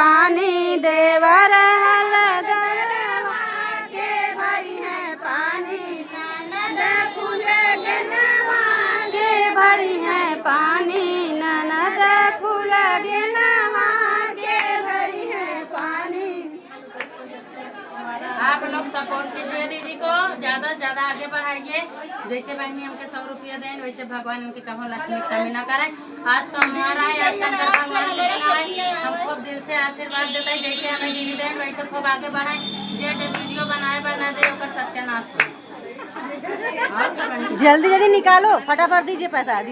पानी, देवर हलदरवा के भरी है पानी, ननद फूलगनवा के भरी है पानी, ननद फूलगनवा के भरी है पानी। आप लोग सपोर्ट कीजिए दीदी को, ज़्यादा से ज़्यादा आगे बढ़ाइए। जैसे बहनी हमके 100 रुपया दें, वैसे भगवान उनकी कभी लक्ष्मी कमी ना करें। आज सोमवार है, आज शंकर भगवान के दिन है, हम खूब दिल से आशीर्वाद देते हैं। जैसे हमें दीदी दें वैसे खूब आगे बढ़ाएं। जे वीडियो बनाए बना दे ओकर सत्यानाश हो। जल्दी जल्दी निकालो, फटाफट दीजिए पैसा।